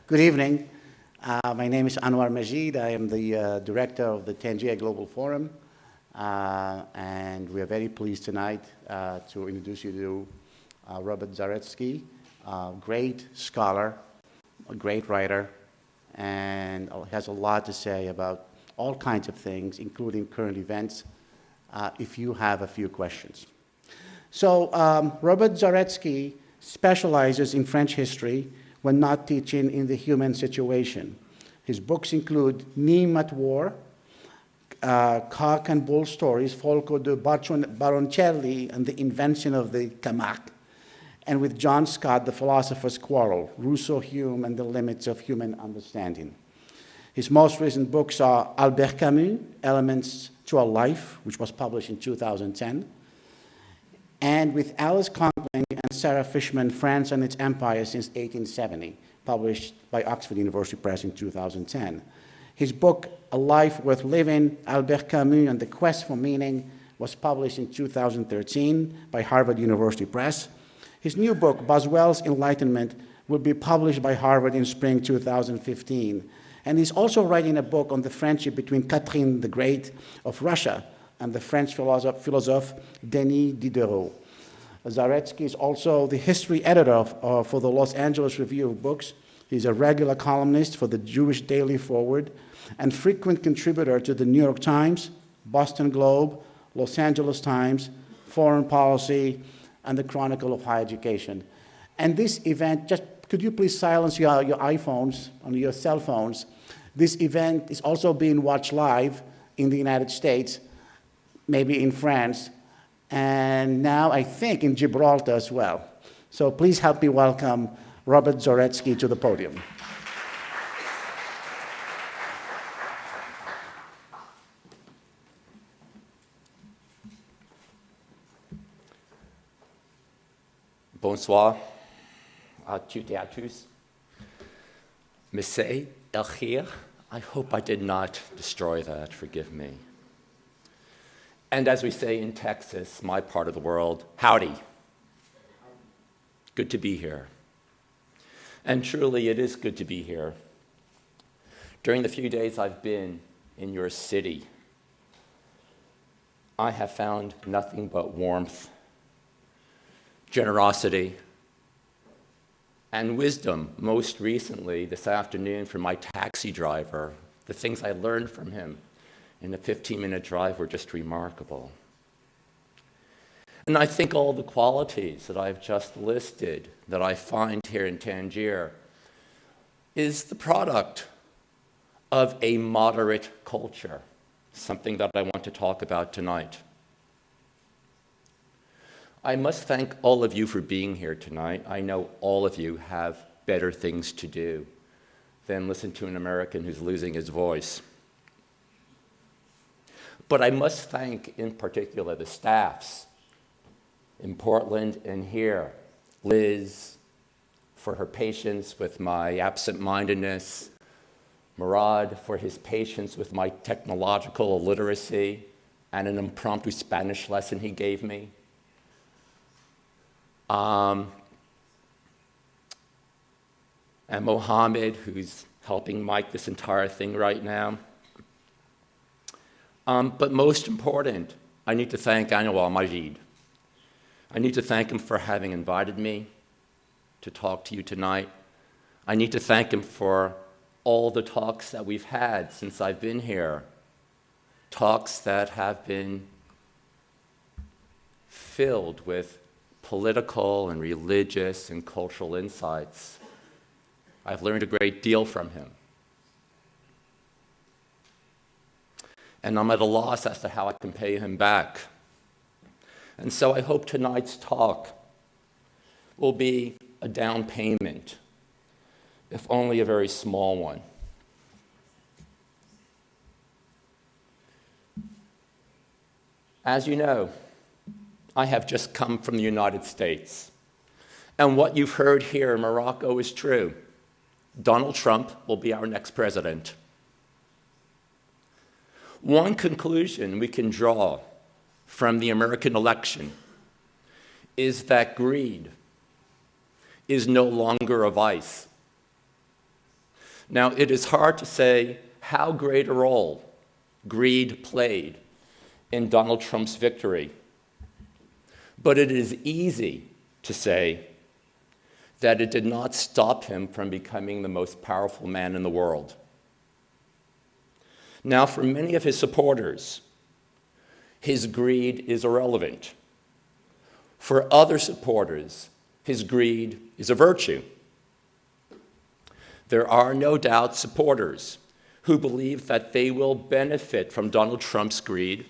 Good evening. My name is Anouar Majid. I am the director of the Tangier Global Forum, and we are very pleased tonight to introduce you to Robert Zaretsky, a great scholar, a great writer, and has a lot to say about all kinds of things, including current events, if you have a few questions. So Robert Zaretsky specializes in French history when not teaching in the human situation. His books include Nîmes at War, Cock and Bull Stories, Folco de Baroncelli and the Invention of the Camargue, and with John Scott, The Philosopher's Quarrel, Rousseau, Hume, and the Limits of Human Understanding. His most recent books are Albert Camus, Elements to a Life, which was published in 2010, and with Alice Conkling and Sarah Fishman, France and its Empire since 1870, published by Oxford University Press in 2010. His book, A Life Worth Living, Albert Camus and the Quest for Meaning, was published in 2013 by Harvard University Press. His new book, Boswell's Enlightenment, will be published by Harvard in spring 2015. And he's also writing a book on the friendship between Catherine the Great of Russia and the French philosopher Denis Diderot. Zaretsky is also the history editor for the Los Angeles Review of Books. He's a regular columnist for the Jewish Daily Forward and frequent contributor to the New York Times, Boston Globe, Los Angeles Times, Foreign Policy, and the Chronicle of Higher Education. And this event, just could you please silence your iPhones, on your cell phones? This event is also being watched live in the United States, maybe in France, and now I think in Gibraltar as well. So please help me welcome Robert Zaretsky to the podium. Bonsoir à toutes et à tous. Mesay El Khir. I hope I did not destroy that, forgive me. And as we say in Texas, my part of the world, howdy. Good to be here. And truly, it is good to be here. During the few days I've been in your city, I have found nothing but warmth, generosity, and wisdom. Most recently, this afternoon, from my taxi driver, the things I learned from him in a 15-minute drive were just remarkable. And I think all the qualities that I've just listed that I find here in Tangier is the product of a moderate culture, something that I want to talk about tonight. I must thank all of you for being here tonight. I know all of you have better things to do than listen to an American who's losing his voice. But I must thank, in particular, the staffs in Portland and here. Liz, for her patience with my absent-mindedness. Murad, for his patience with my technological illiteracy and an impromptu Spanish lesson he gave me. And Mohammed, who's helping mic this entire thing right now. But most important, I need to thank Anouar Majid. I need to thank him for having invited me to talk to you tonight. I need to thank him for all the talks that we've had since I've been here, talks that have been filled with political and religious and cultural insights. I've learned a great deal from him. And I'm at a loss as to how I can pay him back. And so I hope tonight's talk will be a down payment, if only a very small one. As you know, I have just come from the United States. And what you've heard here in Morocco is true. Donald Trump will be our next president. One conclusion we can draw from the American election is that greed is no longer a vice. Now, it is hard to say how great a role greed played in Donald Trump's victory, but it is easy to say that it did not stop him from becoming the most powerful man in the world. Now, for many of his supporters, his greed is irrelevant. For other supporters, his greed is a virtue. There are no doubt supporters who believe that they will benefit from Donald Trump's greed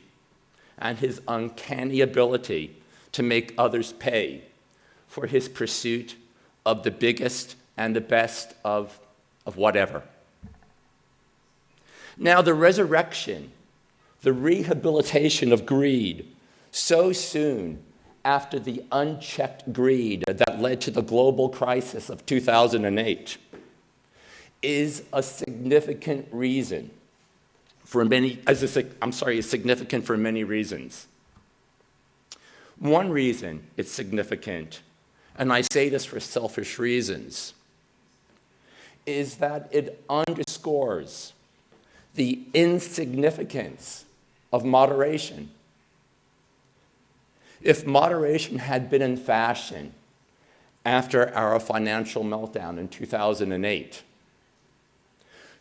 and his uncanny ability to make others pay for his pursuit of the biggest and the best of whatever. Now, the resurrection, the rehabilitation of greed so soon after the unchecked greed that led to the global crisis of 2008 is a significant reason for many, significant for many reasons. One reason it's significant, and I say this for selfish reasons, is that it underscores the insignificance of moderation. If moderation had been in fashion after our financial meltdown in 2008,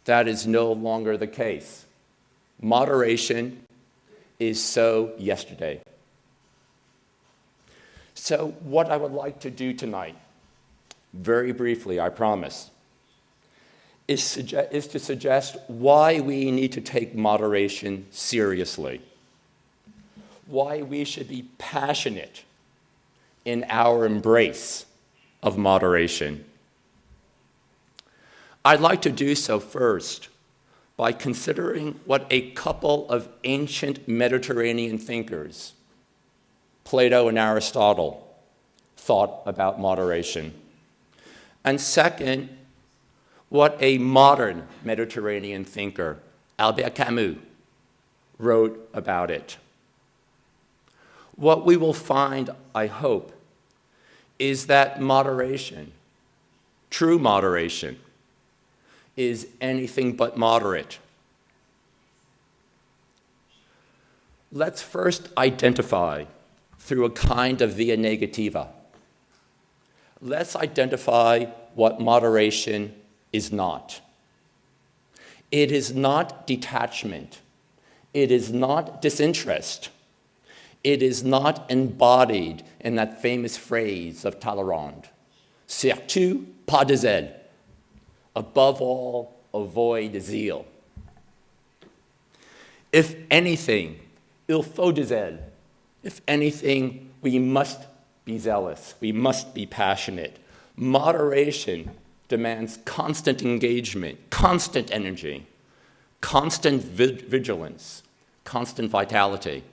that is no longer the case. Moderation is so yesterday. So what I would like to do tonight, very briefly, I promise, is to suggest why we need to take moderation seriously, why we should be passionate in our embrace of moderation. I'd like to do so first by considering what a couple of ancient Mediterranean thinkers, Plato and Aristotle, thought about moderation. And second, what a modern Mediterranean thinker, Albert Camus, wrote about it. What we will find, I hope, is that moderation, true moderation, is anything but moderate. Let's first identify through a kind of via negativa. Let's identify what moderation is not. It is not detachment. It is not disinterest. It is not embodied in that famous phrase of Talleyrand, surtout pas de zèle. Above all, avoid zeal. If anything, il faut de zèle. If anything, we must be zealous. We must be passionate. Moderation demands constant engagement, constant energy, constant vigilance, constant vitality.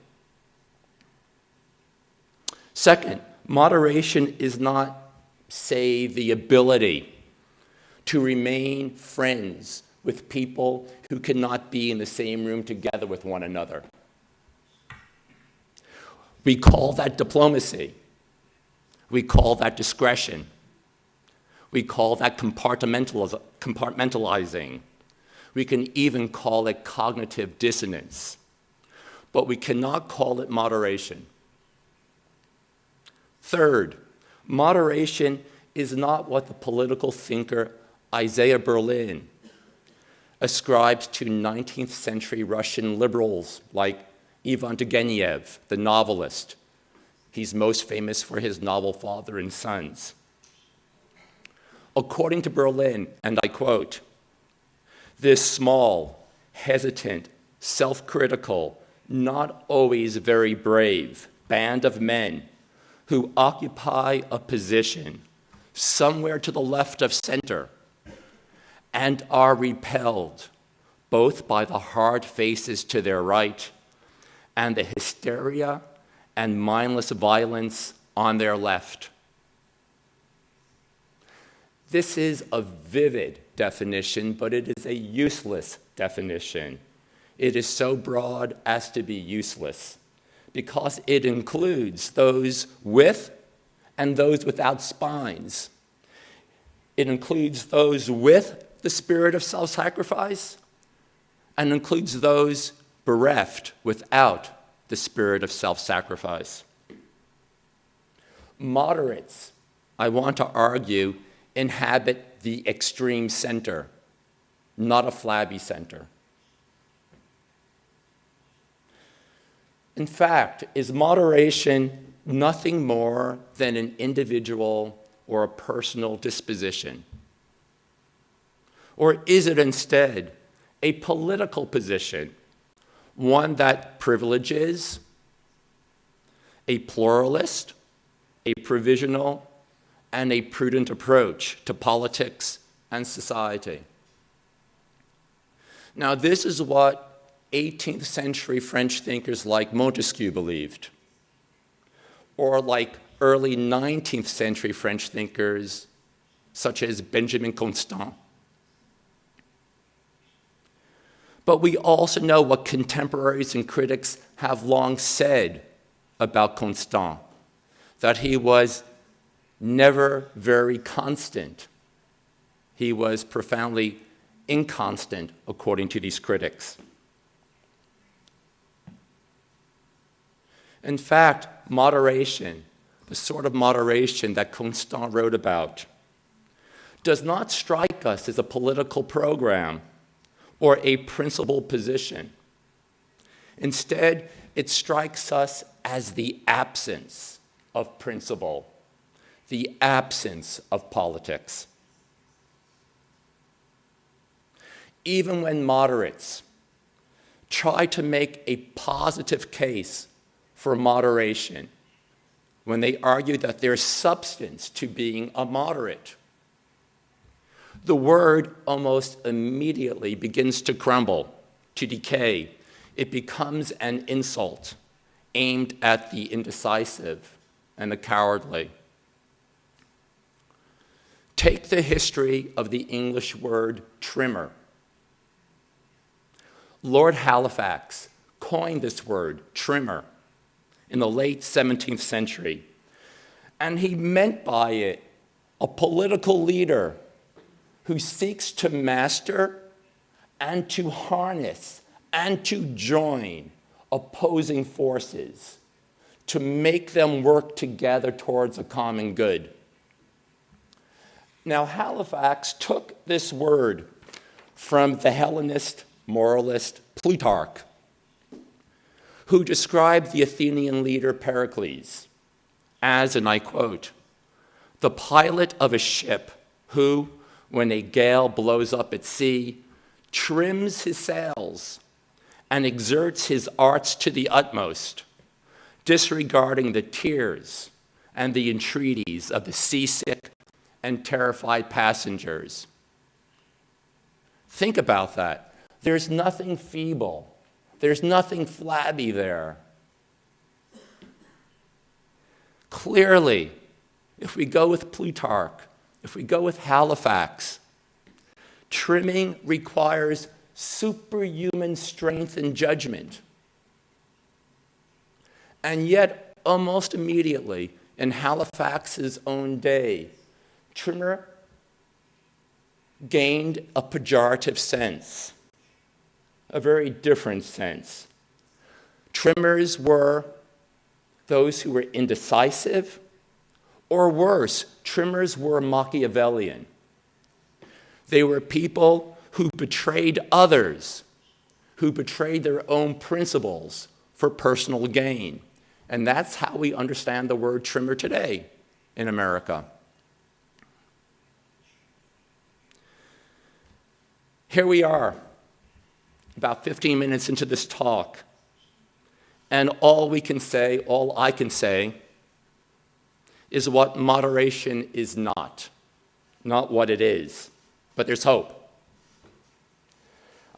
Second, moderation is not, say, the ability to remain friends with people who cannot be in the same room together with one another. We call that diplomacy. We call that discretion. We call that compartmentalizing. We can even call it cognitive dissonance. But we cannot call it moderation. Third, moderation is not what the political thinker Isaiah Berlin ascribes to 19th century Russian liberals like Ivan Turgenev, the novelist. He's most famous for his novel Father and Sons. According to Berlin, and I quote, "This small, hesitant, self-critical, not always very brave band of men who occupy a position somewhere to the left of center and are repelled both by the hard faces to their right and the hysteria and mindless violence on their left." This is a vivid definition, but it is a useless definition. It is so broad as to be useless because it includes those with and those without spines. It includes those with the spirit of self-sacrifice and includes those bereft without the spirit of self-sacrifice. Moderates, I want to argue, inhabit the extreme center, not a flabby center. In fact, is moderation nothing more than an individual or a personal disposition? Or is it instead a political position, one that privileges a pluralist, a provisional, and a prudent approach to politics and society? Now, this is what 18th century French thinkers like Montesquieu believed, or like early 19th century French thinkers such as Benjamin Constant. But we also know what contemporaries and critics have long said about Constant, that he was never very constant. He was profoundly inconstant, according to these critics. In fact, moderation, the sort of moderation that Constant wrote about, does not strike us as a political program or a principled position. Instead, it strikes us as the absence of principle, the absence of politics. Even when moderates try to make a positive case for moderation, when they argue that there's substance to being a moderate, the word almost immediately begins to crumble, to decay. It becomes an insult aimed at the indecisive and the cowardly. Take the history of the English word trimmer. Lord Halifax coined this word, trimmer, in the late 17th century, and he meant by it a political leader who seeks to master and to harness and to join opposing forces to make them work together towards a common good. Now, Halifax took this word from the Hellenist moralist Plutarch, who described the Athenian leader Pericles as, and I quote, the pilot of a ship who, when a gale blows up at sea, trims his sails and exerts his arts to the utmost, disregarding the tears and the entreaties of the seasick and terrified passengers. Think about that. There's nothing feeble. There's nothing flabby there. Clearly, if we go with Plutarch, if we go with Halifax, trimming requires superhuman strength and judgment. And yet, almost immediately, in Halifax's own day, trimmer gained a pejorative sense, a very different sense. Trimmers were those who were indecisive, or worse, trimmers were Machiavellian. They were people who betrayed others, who betrayed their own principles for personal gain. And that's how we understand the word trimmer today in America. Here we are, about 15 minutes into this talk, and all I can say, is what moderation is not what it is, but there's hope.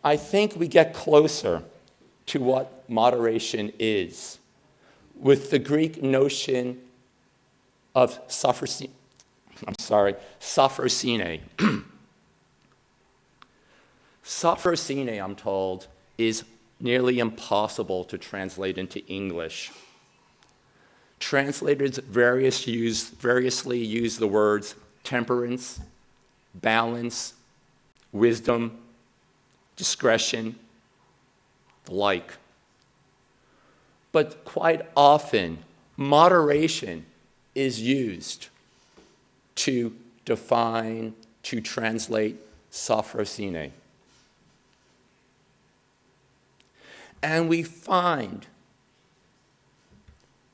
I think we get closer to what moderation is with the Greek notion of sophrosine. Sophrosine, I'm told, is nearly impossible to translate into English. Translators variously use the words temperance, balance, wisdom, discretion, the like. But quite often, moderation is used to define, to translate sophrosine. And we find,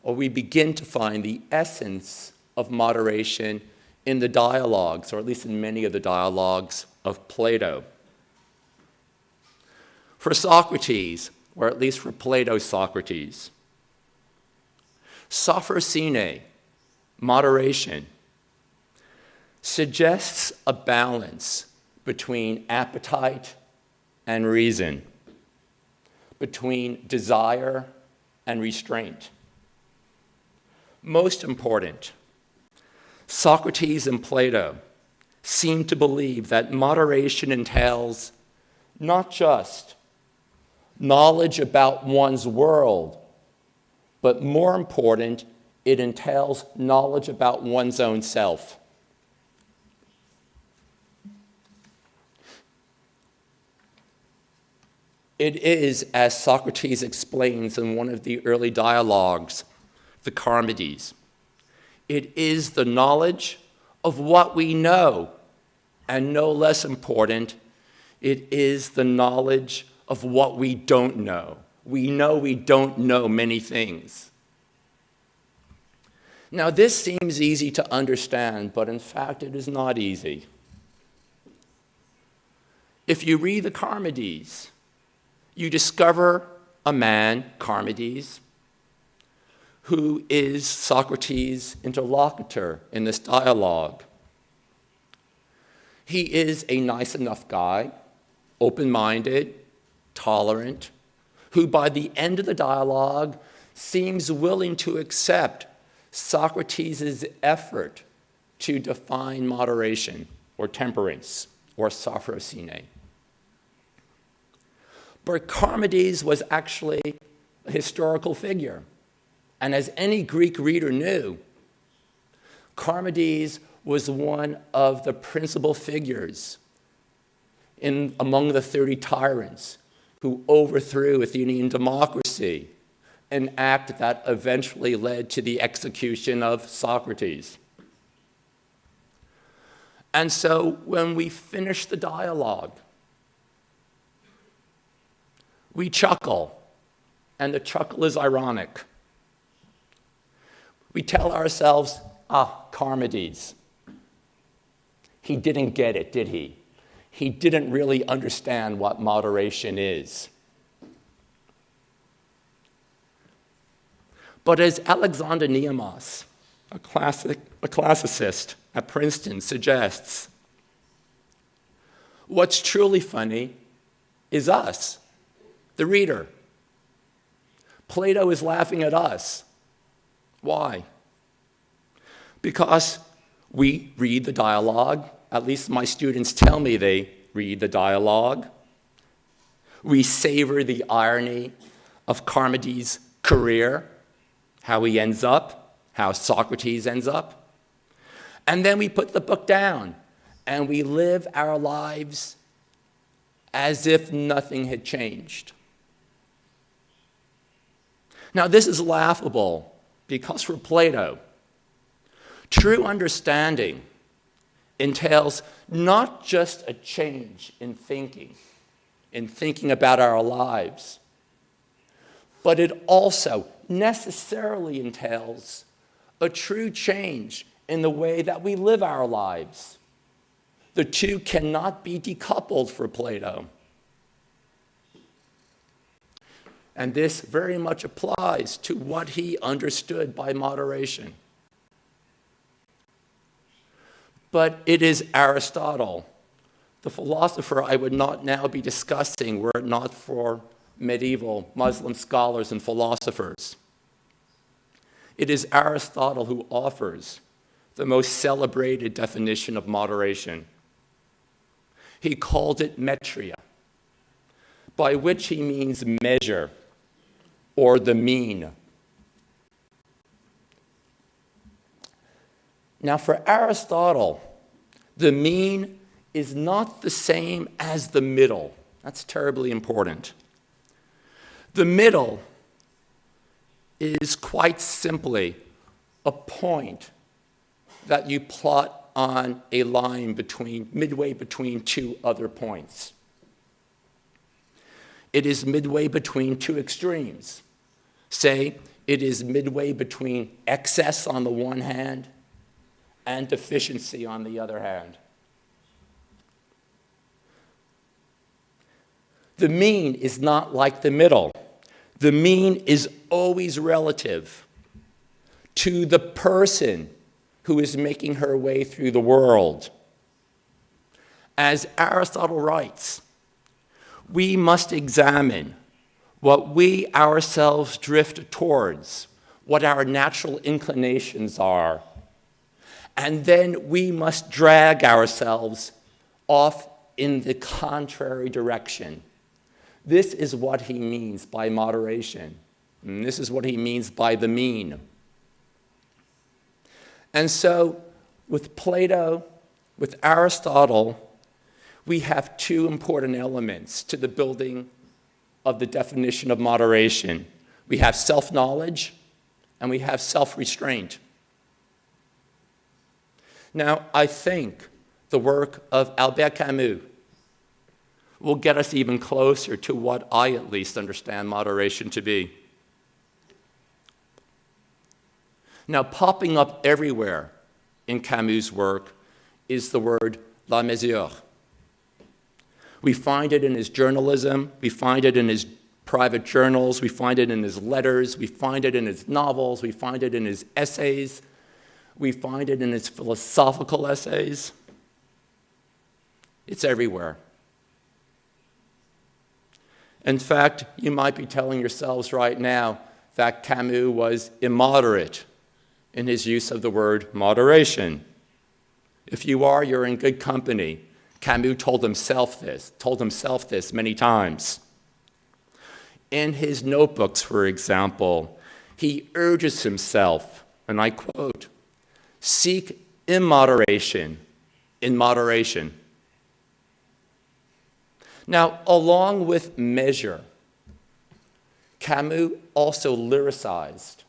or we begin to find, the essence of moderation in the dialogues, or at least in many of the dialogues of Plato. For Socrates, or at least for Plato's Socrates, sophrosine, moderation, suggests a balance between appetite and reason, between desire and restraint. Most important, Socrates and Plato seem to believe that moderation entails not just knowledge about one's world, but more important, it entails knowledge about one's own self. It is, as Socrates explains in one of the early dialogues, the Charmides, it is the knowledge of what we know, and no less important, it is the knowledge of what we don't know. We know we don't know many things. Now, this seems easy to understand, but in fact, it is not easy. If you read the Charmides, you discover a man, Charmides, who is Socrates' interlocutor in this dialogue. He is a nice enough guy, open-minded, tolerant, who by the end of the dialogue seems willing to accept Socrates' effort to define moderation or temperance or sophrosine. But Charmides was actually a historical figure. And as any Greek reader knew, Charmides was one of the principal figures among the 30 tyrants who overthrew Athenian democracy, an act that eventually led to the execution of Socrates. And so when we finish the dialogue, we chuckle, and the chuckle is ironic. We tell ourselves, Charmides. He didn't get it, did he? He didn't really understand what moderation is. But as Alexander Nehamas, a classicist at Princeton, suggests, what's truly funny is us, the reader. Plato is laughing at us. Why? Because we read the dialogue, at least my students tell me they read the dialogue. We savor the irony of Charmides' career, how he ends up, how Socrates ends up. And then we put the book down and we live our lives as if nothing had changed. Now, this is laughable because for Plato, true understanding entails not just a change in thinking about our lives, but it also necessarily entails a true change in the way that we live our lives. The two cannot be decoupled for Plato. And this very much applies to what he understood by moderation. But it is Aristotle, the philosopher I would not now be discussing were it not for medieval Muslim scholars and philosophers. It is Aristotle who offers the most celebrated definition of moderation. He called it metria, by which he means measure or the mean. Now, for Aristotle, the mean is not the same as the middle. That's terribly important. The middle is quite simply a point that you plot on a line midway between two other points. It is midway between two extremes. Say, it is midway between excess on the one hand and deficiency on the other hand. The mean is not like the middle. The mean is always relative to the person who is making her way through the world. As Aristotle writes, we must examine what we ourselves drift towards, what our natural inclinations are, and then we must drag ourselves off in the contrary direction. This is what he means by moderation, and this is what he means by the mean. And so, with Plato, with Aristotle, we have two important elements to the building of the definition of moderation. We have self-knowledge and we have self-restraint. Now, I think the work of Albert Camus will get us even closer to what I at least understand moderation to be. Now, popping up everywhere in Camus' work is the word la mesure. We find it in his journalism, we find it in his private journals, we find it in his letters, we find it in his novels, we find it in his essays, we find it in his philosophical essays. It's everywhere. In fact, you might be telling yourselves right now that Camus was immoderate in his use of the word moderation. If you are, you're in good company. Camus told himself this many times. In his notebooks, for example, he urges himself, and I quote, "Seek immoderation in moderation." Now, along with measure, Camus also lyricized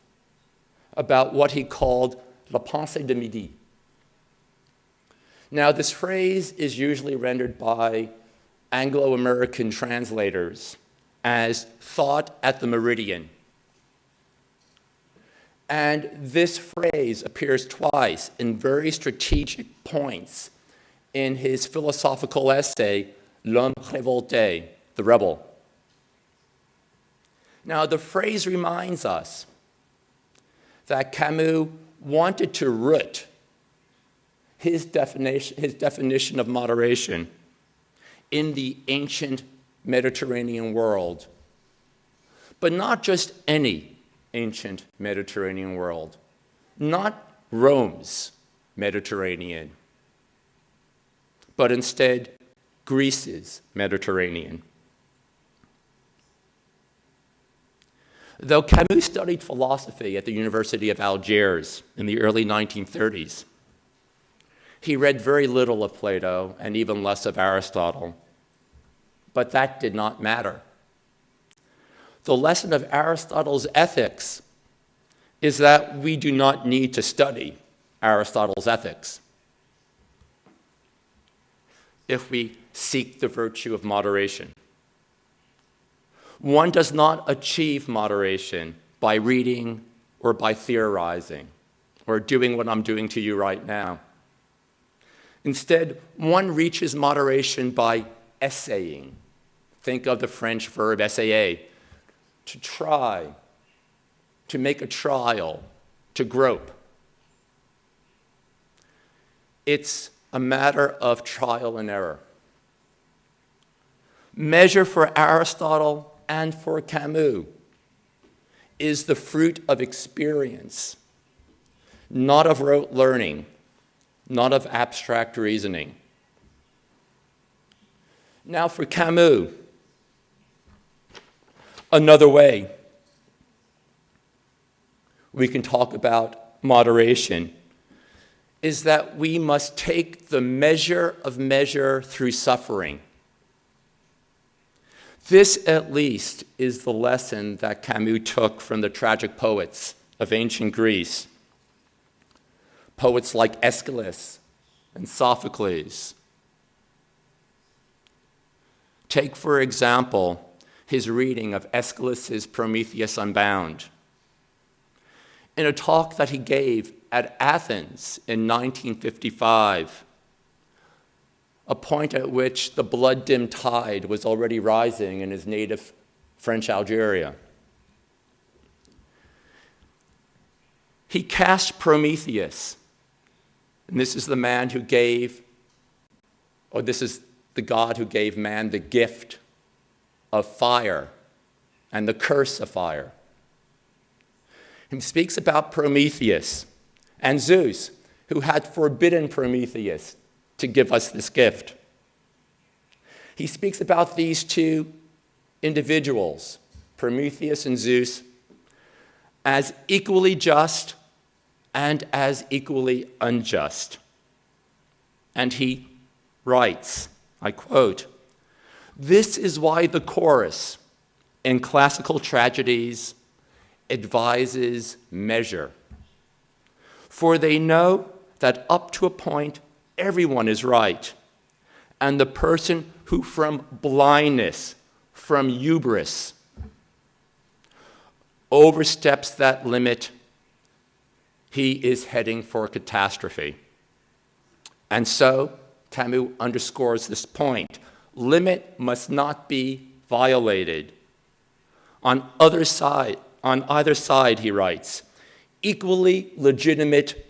about what he called la pensée de midi. Now, this phrase is usually rendered by Anglo-American translators as thought at the meridian. And this phrase appears twice in very strategic points in his philosophical essay, L'homme révolté, the rebel. Now, the phrase reminds us that Camus wanted to root his definition of moderation in the ancient Mediterranean world, but not just any ancient Mediterranean world, not Rome's Mediterranean, but instead Greece's Mediterranean. Though Camus studied philosophy at the University of Algiers in the early 1930s, he read very little of Plato and even less of Aristotle, but that did not matter. The lesson of Aristotle's ethics is that we do not need to study Aristotle's ethics if we seek the virtue of moderation. One does not achieve moderation by reading or by theorizing or doing what I'm doing to you right now. Instead, one reaches moderation by essaying. Think of the French verb essayer, to try, to make a trial, to grope. It's a matter of trial and error. Measure for Aristotle and for Camus is the fruit of experience, not of rote learning, not of abstract reasoning. Now for Camus, another way we can talk about moderation is that we must take the measure of measure through suffering. This, at least, is the lesson that Camus took from the tragic poets of ancient Greece. Poets like Aeschylus and Sophocles. Take, for example, his reading of Aeschylus's Prometheus Unbound. In a talk that he gave at Athens in 1955, a point at which the blood-dimmed tide was already rising in his native French Algeria. He cast Prometheus, and this is the man who gave, or this is the God who gave man the gift of fire and the curse of fire. He speaks about Prometheus and Zeus, who had forbidden Prometheus to give us this gift. He speaks about these two individuals, Prometheus and Zeus, as equally just and as equally unjust. And he writes, I quote, "This is why the chorus in classical tragedies advises measure. For they know that up to a point, everyone is right, and the person who from blindness, from hubris, oversteps that limit, he is heading for catastrophe." And so, Camus underscores this point. Limit must not be violated. On either side, he writes, equally legitimate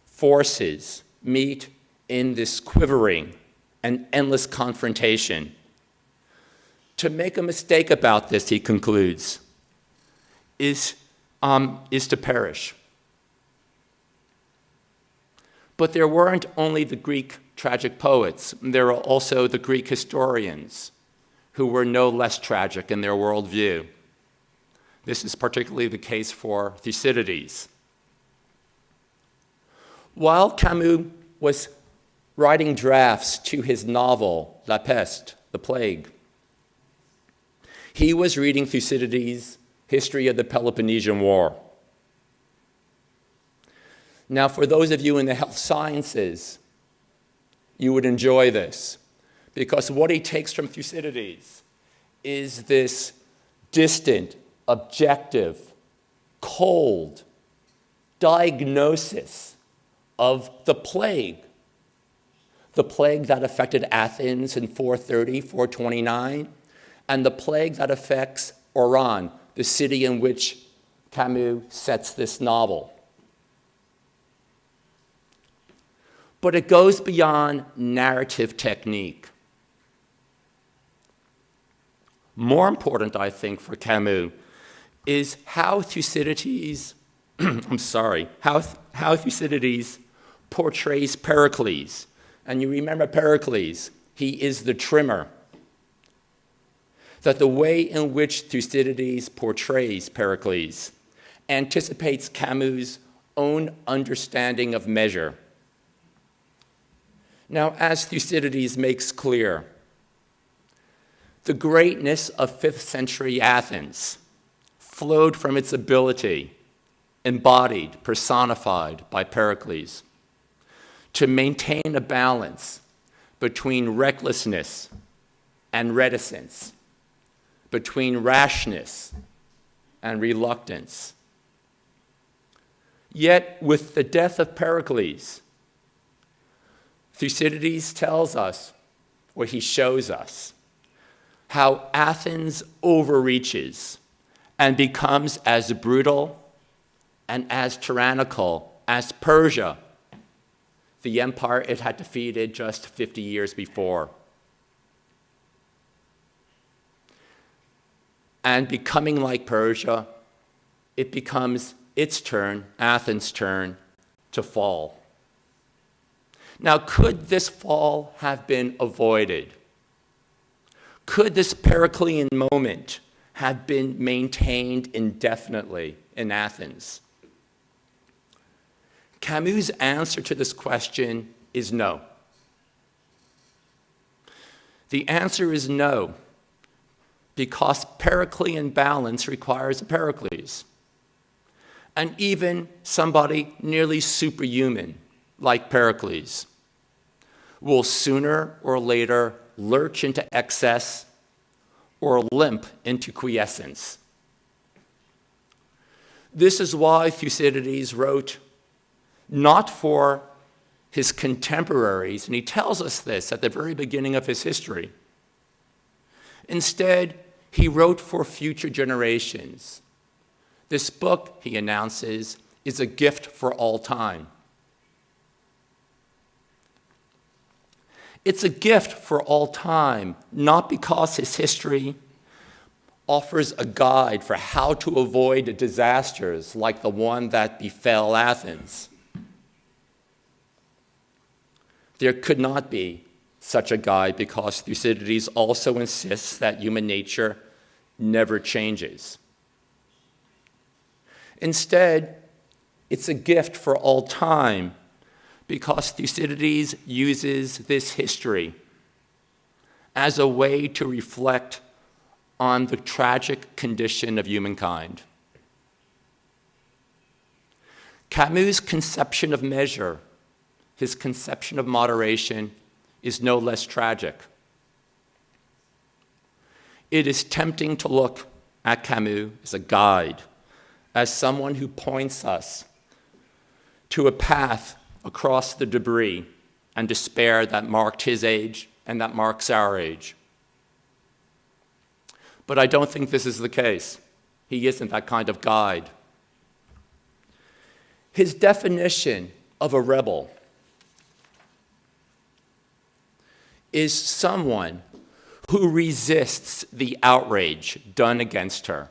forces meet in this quivering and endless confrontation. To make a mistake about this, he concludes, is to perish. But there weren't only the Greek tragic poets. There were also the Greek historians who were no less tragic in their worldview. This is particularly the case for Thucydides. While Camus was writing drafts to his novel, La Peste, The Plague, he was reading Thucydides' History of the Peloponnesian War. Now, for those of you in the health sciences, you would enjoy this, because what he takes from Thucydides is this distant, objective, cold diagnosis of the plague that affected Athens in 430, 429, and the plague that affects Oran, the city in which Camus sets this novel. But it goes beyond narrative technique. More important, I think, for Camus is how Thucydides, how Thucydides portrays Pericles. And you remember Pericles, he is the trimmer. That the way in which Thucydides portrays Pericles anticipates Camus' own understanding of measure. Now, as Thucydides makes clear, the greatness of 5th century Athens flowed from its ability, embodied, personified by Pericles, to maintain a balance between recklessness and reticence, between rashness and reluctance. Yet, with the death of Pericles, Thucydides tells us, or he shows us, how Athens overreaches and becomes as brutal and as tyrannical as Persia, the empire it had defeated just 50 years before. And becoming like Persia, it becomes its turn, Athens' turn, to fall. Now, could this fall have been avoided? Could this Periclean moment have been maintained indefinitely in Athens? Camus' answer to this question is no. The answer is no, because Periclean balance requires a Pericles. And even somebody nearly superhuman, like Pericles, will sooner or later lurch into excess or limp into quiescence. This is why Thucydides wrote not for his contemporaries, and he tells us this at the very beginning of his history. Instead, he wrote for future generations. This book, he announces, is a gift for all time. It's a gift for all time, not because his history offers a guide for how to avoid disasters like the one that befell Athens. There could not be such a guide because Thucydides also insists that human nature never changes. Instead, it's a gift for all time because Thucydides uses this history as a way to reflect on the tragic condition of humankind. Camus' conception of measure, his conception of moderation, is no less tragic. It is tempting to look at Camus as a guide, as someone who points us to a path across the debris and despair that marked his age and that marks our age. But I don't think this is the case. He isn't that kind of guide. His definition of a rebel is someone who resists the outrage done against her.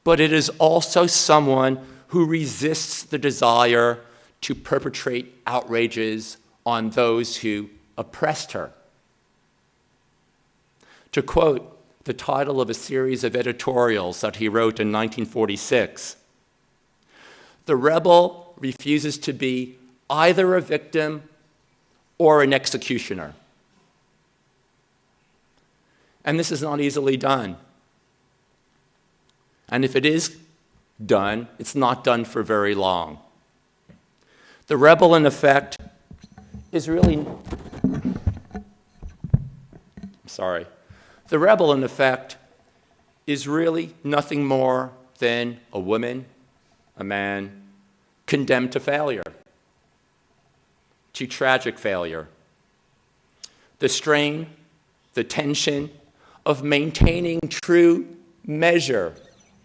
But it is also someone who resists the desire to perpetrate outrages on those who oppressed her. To quote the title of a series of editorials that he wrote in 1946, the rebel refuses to be either a victim or an executioner. And this is not easily done. And if it is done, it's not done for very long. The rebel, in effect, is really... The rebel, in effect, is really nothing more than a woman, a man, condemned to failure, to tragic failure. The strain, the tension of maintaining true measure,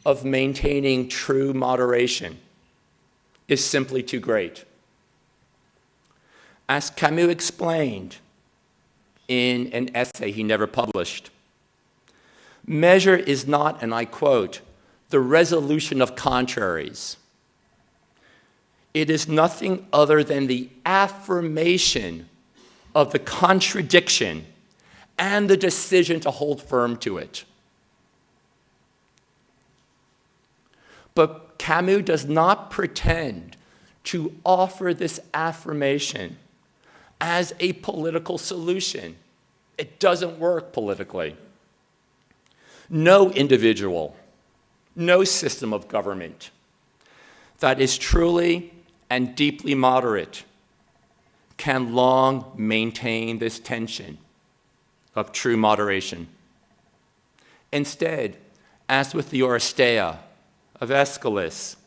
of maintaining true moderation, is simply too great. As Camus explained in an essay he never published, measure is not, and I quote, the resolution of contraries. It is nothing other than the affirmation of the contradiction and the decision to hold firm to it. But Camus does not pretend to offer this affirmation as a political solution. It doesn't work politically. No individual, no system of government that is truly and deeply moderate can long maintain this tension of true moderation. Instead, as with the Oresteia of Aeschylus,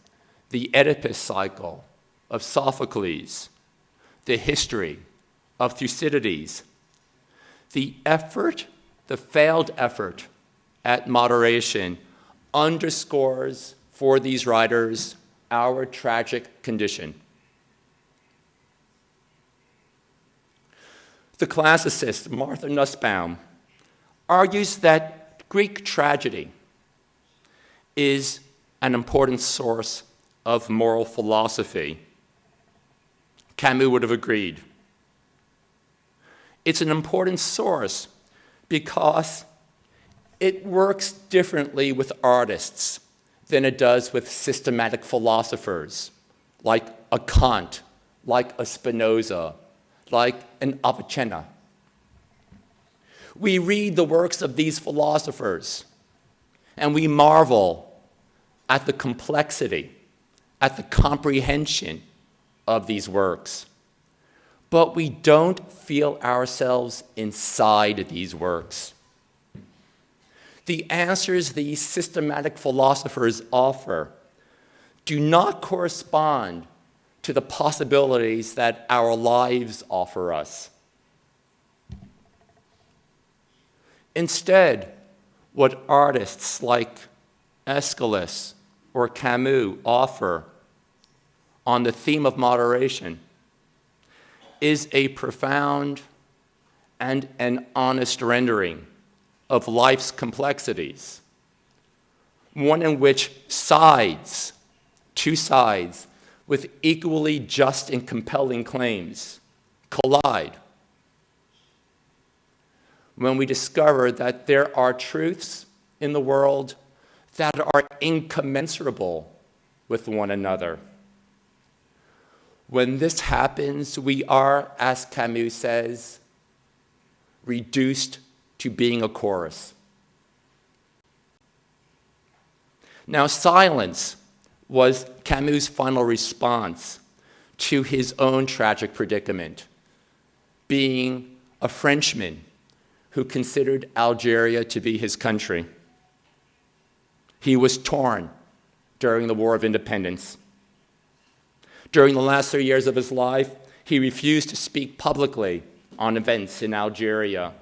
the Oedipus cycle of Sophocles, the history of Thucydides, the failed effort at moderation underscores for these writers our tragic condition. The classicist Martha Nussbaum argues that Greek tragedy is an important source of moral philosophy. Camus would have agreed. It's an important source because it works differently with artists than it does with systematic philosophers like a Kant, like a Spinoza, like an Avicenna. We read the works of these philosophers and we marvel at the complexity, at the comprehension of these works. But we don't feel ourselves inside these works. The answers these systematic philosophers offer do not correspond to the possibilities that our lives offer us. Instead, what artists like Aeschylus or Camus offer on the theme of moderation is a profound and an honest rendering of life's complexities, one in which two sides with equally just and compelling claims collide. When we discover that there are truths in the world that are incommensurable with one another. When this happens, we are, as Camus says, reduced to being a chorus. Now, silence was Camus' final response to his own tragic predicament, being a Frenchman who considered Algeria to be his country. He was torn during the War of Independence. During the last 3 years of his life, he refused to speak publicly on events in Algeria.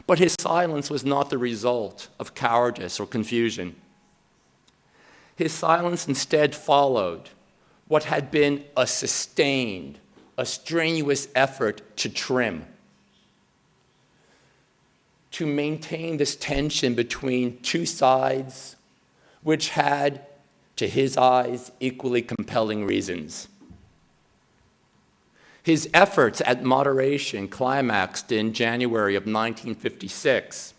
But his silence was not the result of cowardice or confusion. His silence instead followed what had been a sustained, a strenuous effort to trim, to maintain this tension between two sides which had, to his eyes, equally compelling reasons. His efforts at moderation climaxed in January of 1956,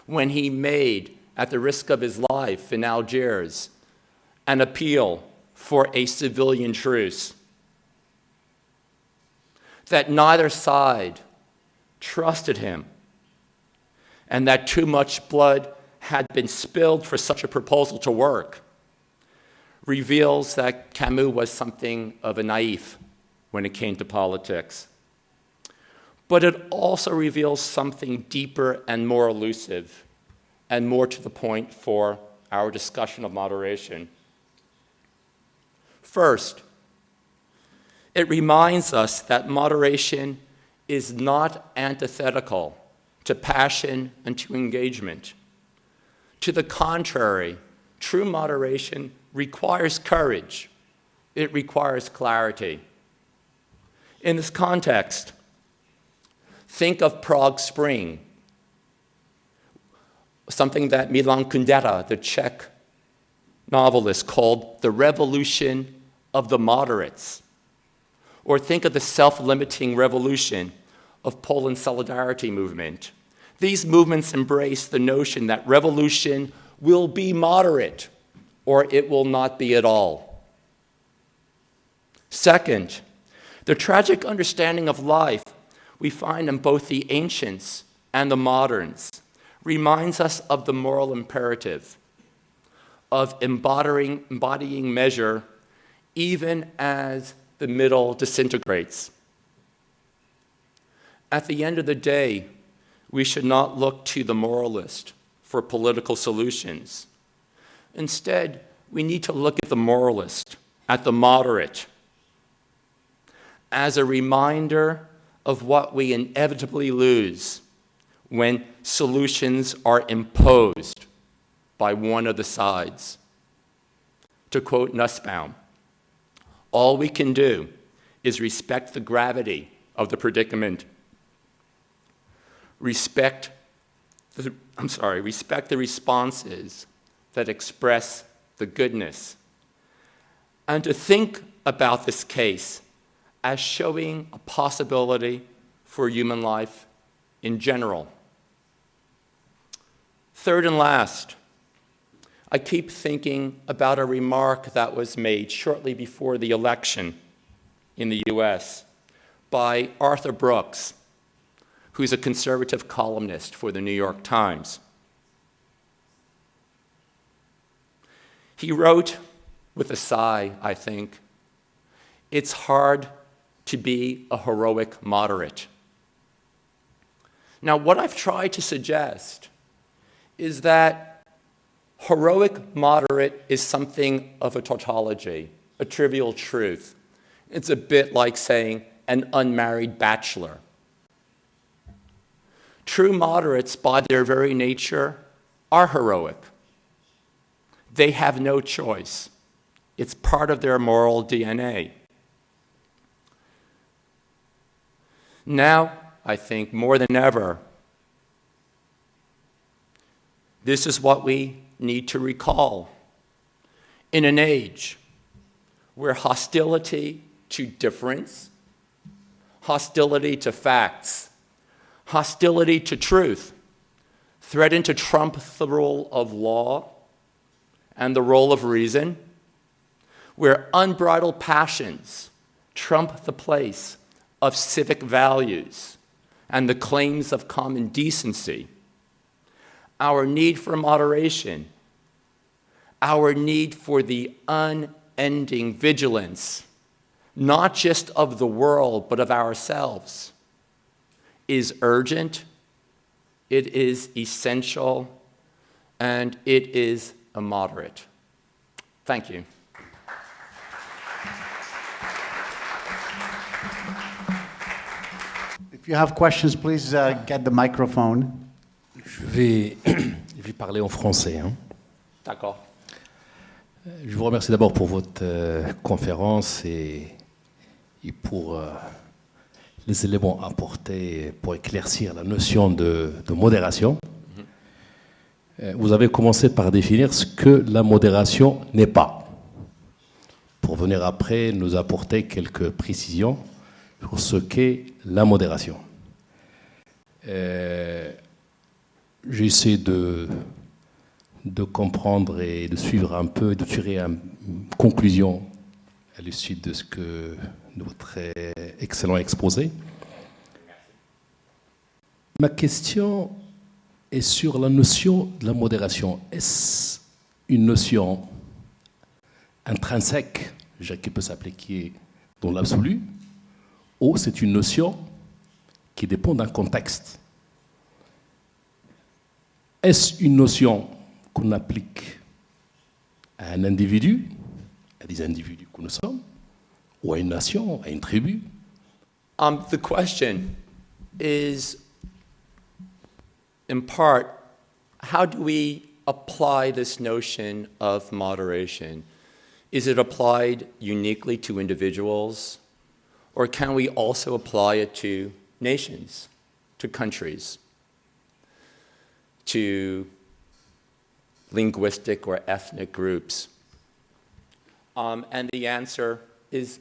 when he made, at the risk of his life in Algiers, an appeal for a civilian truce. That neither side trusted him, and that too much blood had been spilled for such a proposal to work, reveals that Camus was something of a naïf when it came to politics. But it also reveals something deeper and more elusive, and more to the point for our discussion of moderation. First, it reminds us that moderation is not antithetical to passion and to engagement. To the contrary, true moderation requires courage. It requires clarity. In this context, think of Prague Spring, something that Milan Kundera, the Czech novelist, called the revolution of the moderates. Or think of the self-limiting revolution of Poland's Solidarity movement. These movements embrace the notion that revolution will be moderate, or it will not be at all. Second, the tragic understanding of life we find in both the ancients and the moderns reminds us of the moral imperative of embodying measure even as the middle disintegrates. At the end of the day, we should not look to the moralist for political solutions. Instead, we need to look at the moralist, at the moderate, as a reminder of what we inevitably lose when solutions are imposed by one of the sides. To quote Nussbaum, all we can do is respect the gravity of the predicament, respect the responses that express the goodness, and to think about this case as showing a possibility for human life in general. Third and last, I keep thinking about a remark that was made shortly before the election in the US by Arthur Brooks, who's a conservative columnist for the New York Times. He wrote, with a sigh, I think, "It's hard to be a heroic moderate." Now, what I've tried to suggest is that heroic moderate is something of a tautology, a trivial truth. It's a bit like saying an unmarried bachelor. True moderates, by their very nature, are heroic. They have no choice. It's part of their moral DNA. Now, I think, more than ever, this is what we need to recall. In an age where hostility to difference, hostility to facts, hostility to truth threaten to trump the rule of law and the role of reason, where unbridled passions trump the place of civic values and the claims of common decency, our need for moderation, our need for the unending vigilance, not just of the world, but of ourselves, is urgent, it is essential, and it is immoderate. Thank you. If you have questions, please get the microphone. Je vais parler en français. D'accord. Je vous remercie d'abord pour votre conférence et pour les éléments apportés pour éclaircir la notion de modération. Vous avez commencé par définir ce que la modération n'est pas, pour venir après nous apporter quelques précisions sur ce qu'est la modération. J'essaie de comprendre et de suivre un peu, de tirer une conclusion à l'issue de votre excellent exposé. Ma question est sur la notion de la modération. Est-ce une notion intrinsèque, qui peut s'appliquer dans l'absolu, ou c'est une notion qui dépend d'un contexte? Est-ce une notion qu'on applique à un individu, à des individus que nous sommes, ou à une nation, à une tribu? The question is, in part, how do we apply this notion of moderation? Is it applied uniquely to individuals, or can we also apply it to nations, to countries, to linguistic or ethnic groups? And the answer is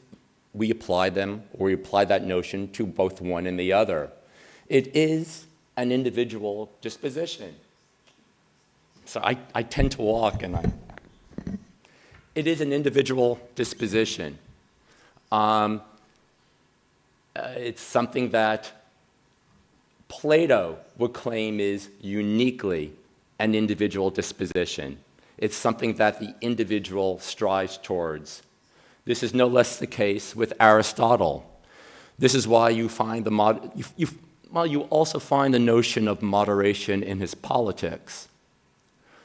we apply them, or we apply that notion to both one and the other. It is an individual disposition. So I tend to walk, and it is an individual disposition. It's something that Plato would claim is uniquely an individual disposition. It's something that the individual strives towards. This is no less the case with Aristotle. This is why you find you also find the notion of moderation in his Politics.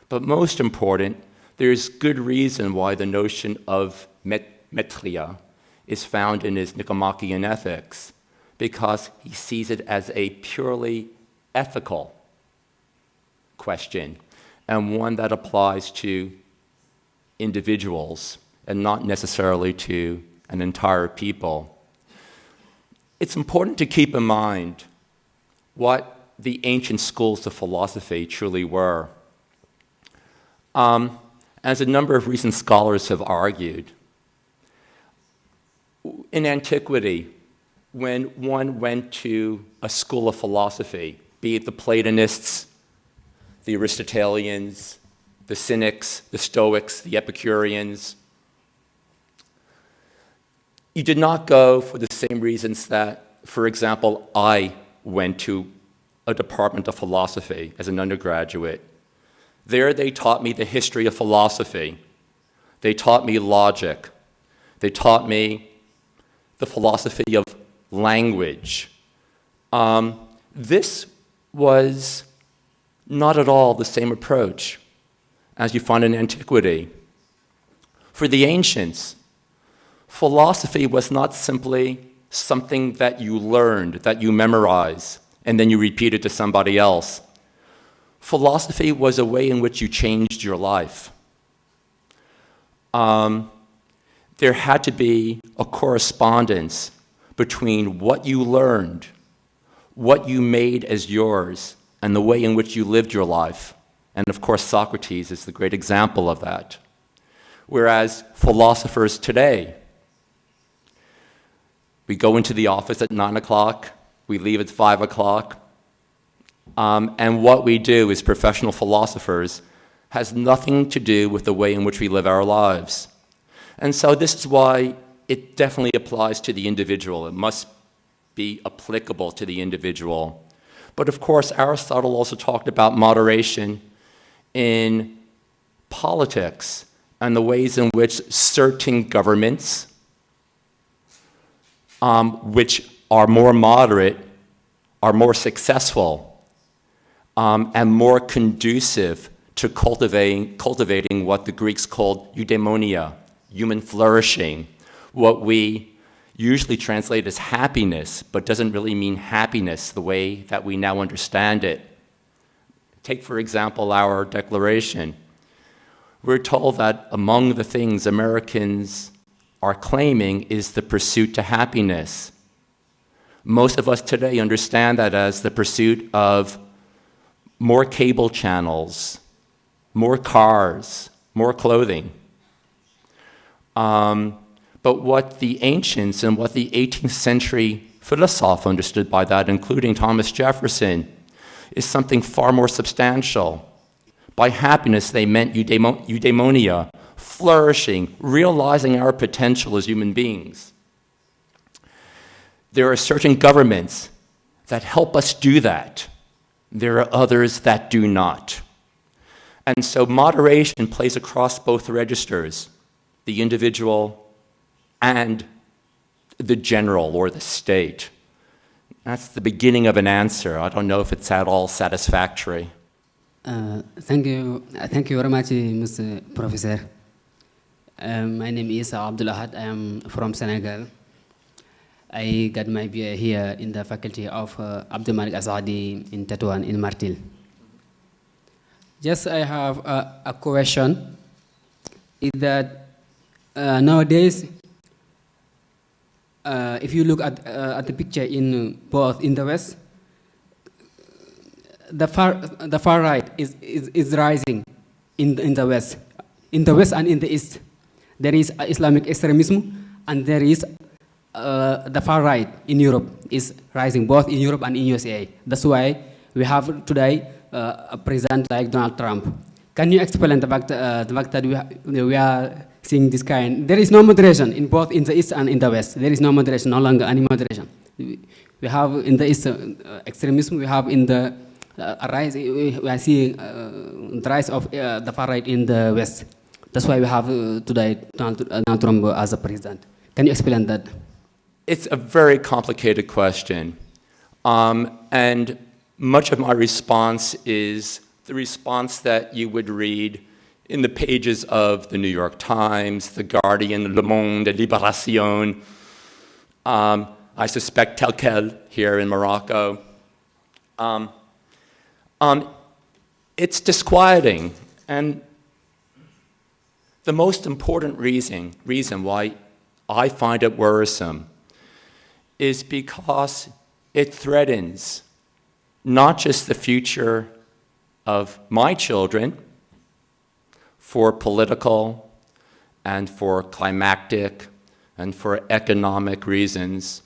But most important, there's good reason why the notion of metria is found in his Nicomachean Ethics, because he sees it as a purely ethical question, and one that applies to individuals and not necessarily to an entire people. It's important to keep in mind what the ancient schools of philosophy truly were. As a number of recent scholars have argued, in antiquity, when one went to a school of philosophy, be it the Platonists, the Aristotelians, the Cynics, the Stoics, the Epicureans. You did not go for the same reasons that, for example, I went to a department of philosophy as an undergraduate. There they taught me the history of philosophy. They taught me logic. They taught me the philosophy of language. This was not at all the same approach as you find in antiquity. For the ancients, philosophy was not simply something that you learned, that you memorize, and then you repeated to somebody else. Philosophy was a way in which you changed your life. There had to be a correspondence between what you learned, what you made as yours, and the way in which you lived your life. And of course, Socrates is the great example of that. Whereas philosophers today, we go into the office at 9 o'clock, we leave at 5 o'clock, and what we do as professional philosophers has nothing to do with the way in which we live our lives. And so this is why it definitely applies to the individual. It must be applicable to the individual. But of course, Aristotle also talked about moderation in politics and the ways in which certain governments, which are more moderate, are more successful and more conducive to cultivating what the Greeks called eudaimonia, human flourishing, what we usually translate as happiness, but doesn't really mean happiness the way that we now understand it. Take, for example, our declaration. We're told that among the things Americans are claiming is the pursuit to happiness. Most of us today understand that as the pursuit of more cable channels, more cars, more clothing. But what the ancients and what the 18th century philosophes understood by that, including Thomas Jefferson, is something far more substantial. By happiness, they meant eudaimonia, flourishing, realizing our potential as human beings. There are certain governments that help us do that. There are others that do not. And so moderation plays across both registers, the individual and the general or the state. That's the beginning of an answer. I don't know if it's at all satisfactory. Thank you very much, Mr. Professor. My name is Abdul Ahad. I am from Senegal. I got my BA here in the faculty of Abdul Malik Azadi in Tetouan in Martil. Just I have a question. Is that nowadays, if you look at the picture in both in the West, the far right is rising in the West and in the East. There is Islamic extremism, and there is the far right in Europe is rising, both in Europe and in USA. That's why we have today a president like Donald Trump. Can you explain the fact that we are seeing this kind? There is no moderation in both in the East and in the West. There is no moderation, no longer any moderation. We have in the East extremism. We have in the rise. We are seeing the rise of the far right in the West. That's why we have today Donald Trump as a president. Can you explain that? It's a very complicated question. And much of my response is the response that you would read in the pages of the New York Times, The Guardian, Le Monde, Libération, I suspect Tel Quel here in Morocco. It's disquieting, and the most important reason why I find it worrisome is because it threatens not just the future of my children for political and for climactic and for economic reasons,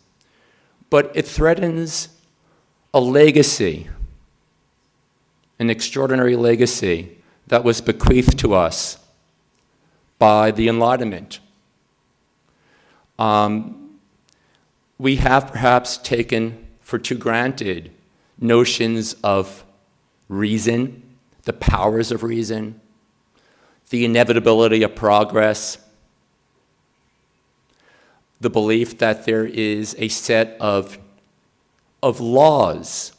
but it threatens a legacy, an extraordinary legacy that was bequeathed to us by the Enlightenment. We have perhaps taken for granted notions of reason, the powers of reason, the inevitability of progress, the belief that there is a set of laws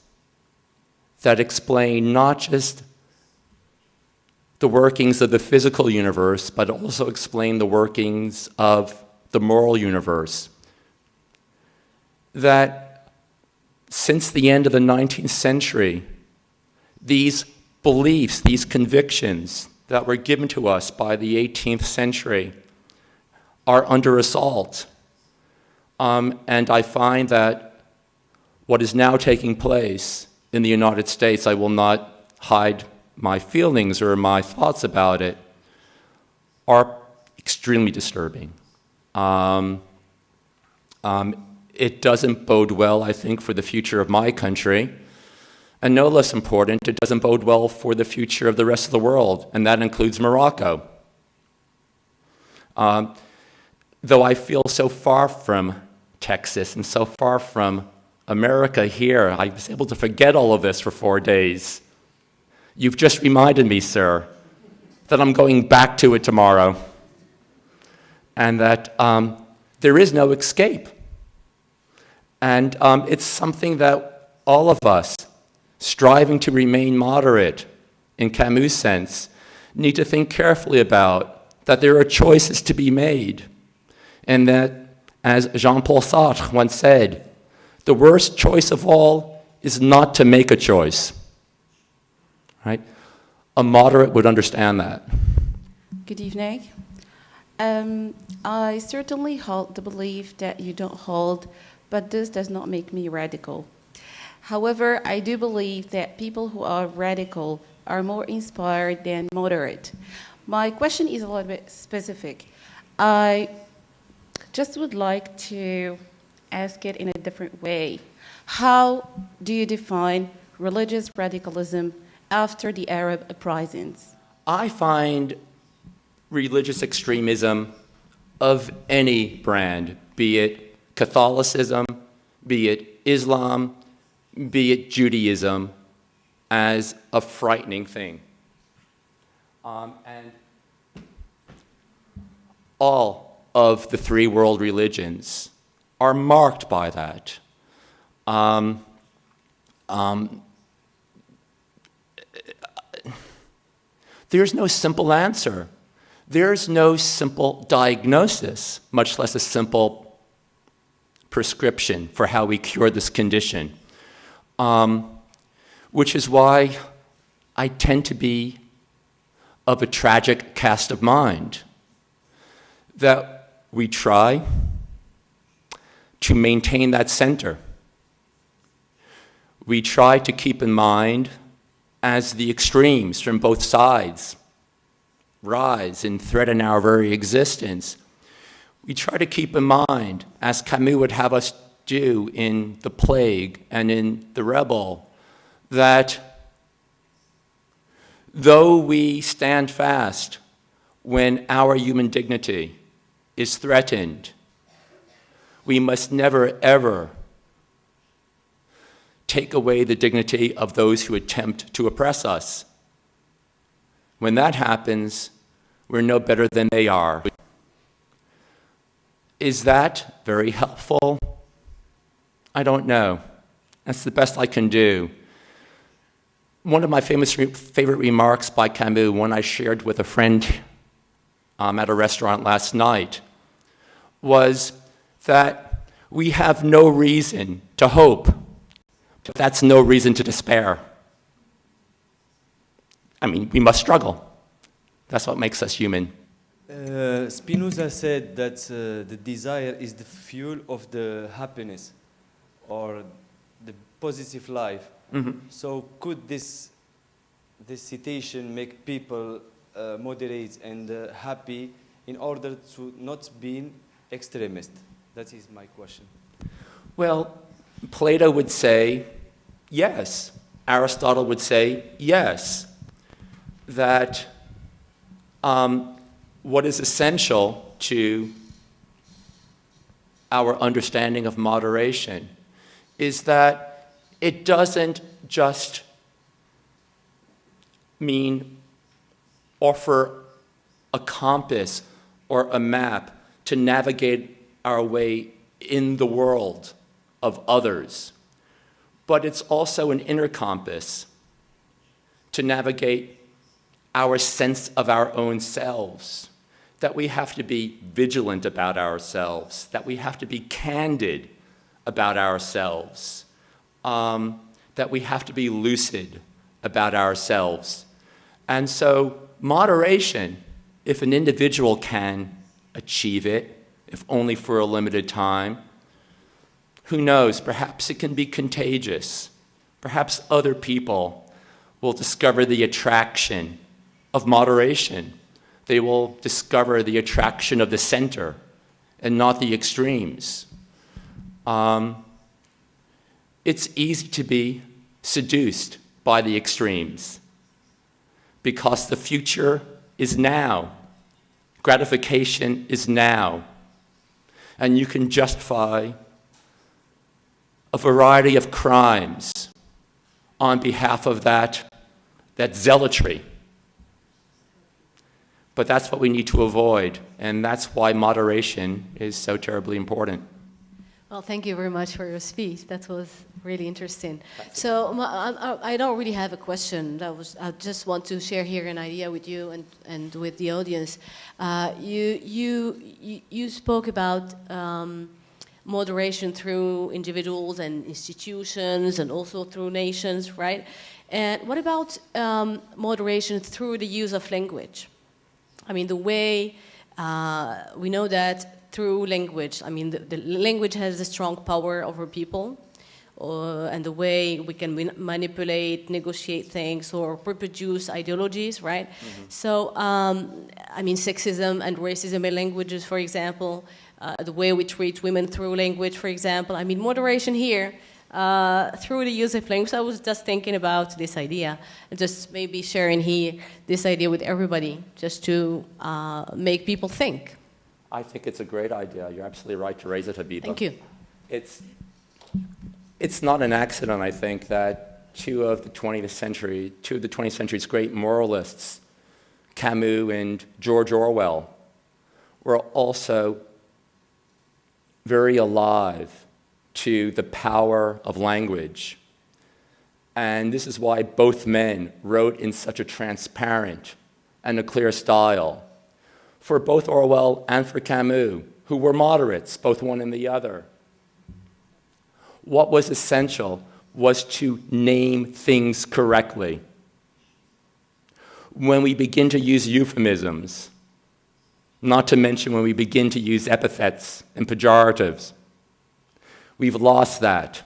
that explain not just the workings of the physical universe, but also explain the workings of the moral universe. That since the end of the 19th century, these beliefs, these convictions that were given to us by the 18th century are under assault. And I find that what is now taking place in the United States, I will not hide my feelings or my thoughts about it, are extremely disturbing. It doesn't bode well, I think, for the future of my country. And no less important, it doesn't bode well for the future of the rest of the world, and that includes Morocco. Though I feel so far from Texas and so far from America here, I was able to forget all of this for 4 days. You've just reminded me, sir, that I'm going back to it tomorrow, and that there is no escape. And it's something that all of us, striving to remain moderate in Camus' sense, need to think carefully about, that there are choices to be made, and that, as Jean-Paul Sartre once said, the worst choice of all is not to make a choice. Right? A moderate would understand that. Good evening. I certainly hold the belief that you don't hold, but this does not make me radical. However, I do believe that people who are radical are more inspired than moderate. My question is a little bit specific. I just would like to ask it in a different way. How do you define religious radicalism after the Arab uprisings? I find religious extremism of any brand, be it Catholicism, be it Islam, be it Judaism, as a frightening thing. And all of the three world religions are marked by that. There's no simple answer. There's no simple diagnosis, much less a simple prescription for how we cure this condition. Which is why I tend to be of a tragic cast of mind, that we try to maintain that center. We try to keep in mind as the extremes from both sides rise and threaten our very existence. We try to keep in mind, as Camus would have us do in The Plague and in The Rebel, that though we stand fast when our human dignity is threatened, we must never, ever take away the dignity of those who attempt to oppress us. When that happens, we're no better than they are. Is that very helpful? I don't know. That's the best I can do. One of my favorite remarks by Camus, one I shared with a friend at a restaurant last night, was that we have no reason to hope, but that's no reason to despair. I mean, we must struggle. That's what makes us human. Spinoza said that the desire is the fuel of the happiness or the positive life. Mm-hmm. So could this citation make people moderate and happy in order to not be extremist? That is my question. Well, Plato would say yes. Aristotle would say yes. that what is essential to our understanding of moderation is that it doesn't just mean offer a compass or a map to navigate our way in the world of others, but it's also an inner compass to navigate our sense of our own selves, that we have to be vigilant about ourselves, that we have to be candid about ourselves, that we have to be lucid about ourselves. And so moderation, if an individual can achieve it, if only for a limited time, who knows, perhaps it can be contagious. Perhaps other people will discover the attraction of moderation. They will discover the attraction of the center and not the extremes. It's easy to be seduced by the extremes because the future is now. Gratification is now. And you can justify a variety of crimes on behalf of that zealotry. But that's what we need to avoid, and that's why moderation is so terribly important. Well, thank you very much for your speech. That was really interesting. So I don't really have a question. I just want to share here an idea with you and with the audience. You spoke about moderation through individuals and institutions and also through nations, right? And what about moderation through the use of language? I mean, the way we know that through language, I mean, the language has a strong power over people, and the way we can manipulate, negotiate things, or reproduce ideologies, right? Mm-hmm. So, I mean, sexism and racism in languages, for example, the way we treat women through language, for example. I mean, moderation here, through the use of language. I was just thinking about this idea, and just maybe sharing here this idea with everybody, just to make people think. I think it's a great idea. You're absolutely right to raise it, Habiba. Thank you. It's not an accident, I think, that two of the 20th century's great moralists, Camus and George Orwell, were also very alive to the power of language. And this is why both men wrote in such a transparent and a clear style. For both Orwell and for Camus, who were moderates, both one and the other, what was essential was to name things correctly. When we begin to use euphemisms, not to mention when we begin to use epithets and pejoratives, we've lost that.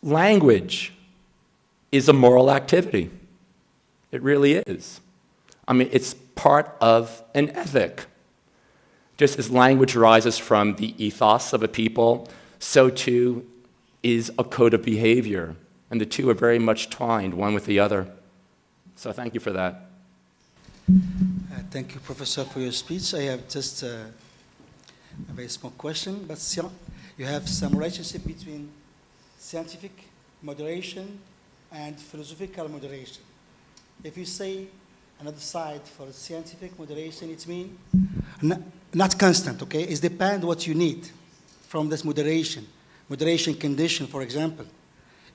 Language is a moral activity. It really is. I mean, it's part of an ethic. Just as language arises from the ethos of a people, so too is a code of behavior. And the two are very much twined, one with the other. So thank you for that. Thank you, Professor, for your speech. I have just a very small question. But you have some relationship between scientific moderation and philosophical moderation. If you say another side for scientific moderation, it means not constant, okay? It depends what you need from this moderation condition, for example.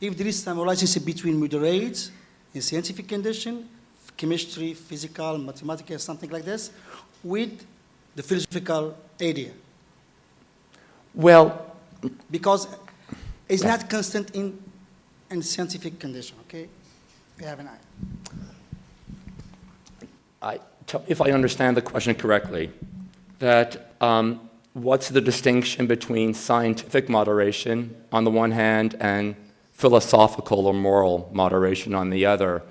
If there is some relationship between moderates in scientific condition, chemistry, physical, mathematical, something like this, with the philosophical idea. Well, because it's not constant in scientific condition, okay? You have an eye. If I understand the question correctly, that what's the distinction between scientific moderation on the one hand and philosophical or moral moderation on the other?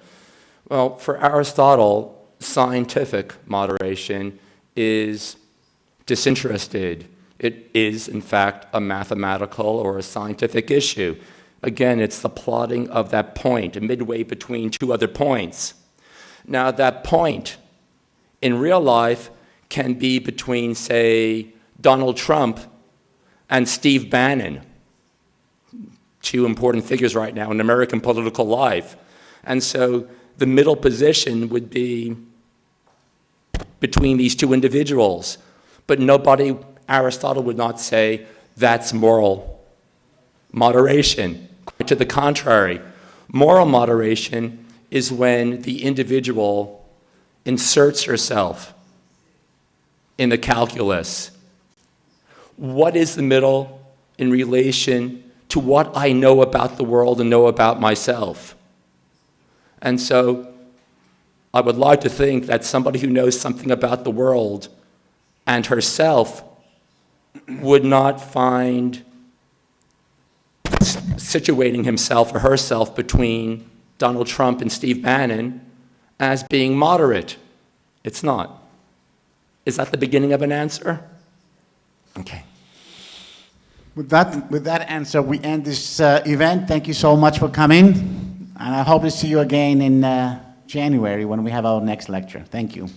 Well, for Aristotle, scientific moderation is disinterested. It is, in fact, a mathematical or a scientific issue. Again, it's the plotting of that point, midway between two other points. Now, that point in real life can be between, say, Donald Trump and Steve Bannon, two important figures right now in American political life. And so the middle position would be between these two individuals. But nobody, Aristotle would not say, that's moral moderation. Quite to the contrary, moral moderation is when the individual inserts herself in the calculus. What is the middle in relation to what I know about the world and know about myself? And so I would like to think that somebody who knows something about the world and herself would not find situating himself or herself between Donald Trump and Steve Bannon as being moderate. It's not. Is that the beginning of an answer? Okay. With that answer, we end this event. Thank you so much for coming. And I hope to see you again in January when we have our next lecture. Thank you.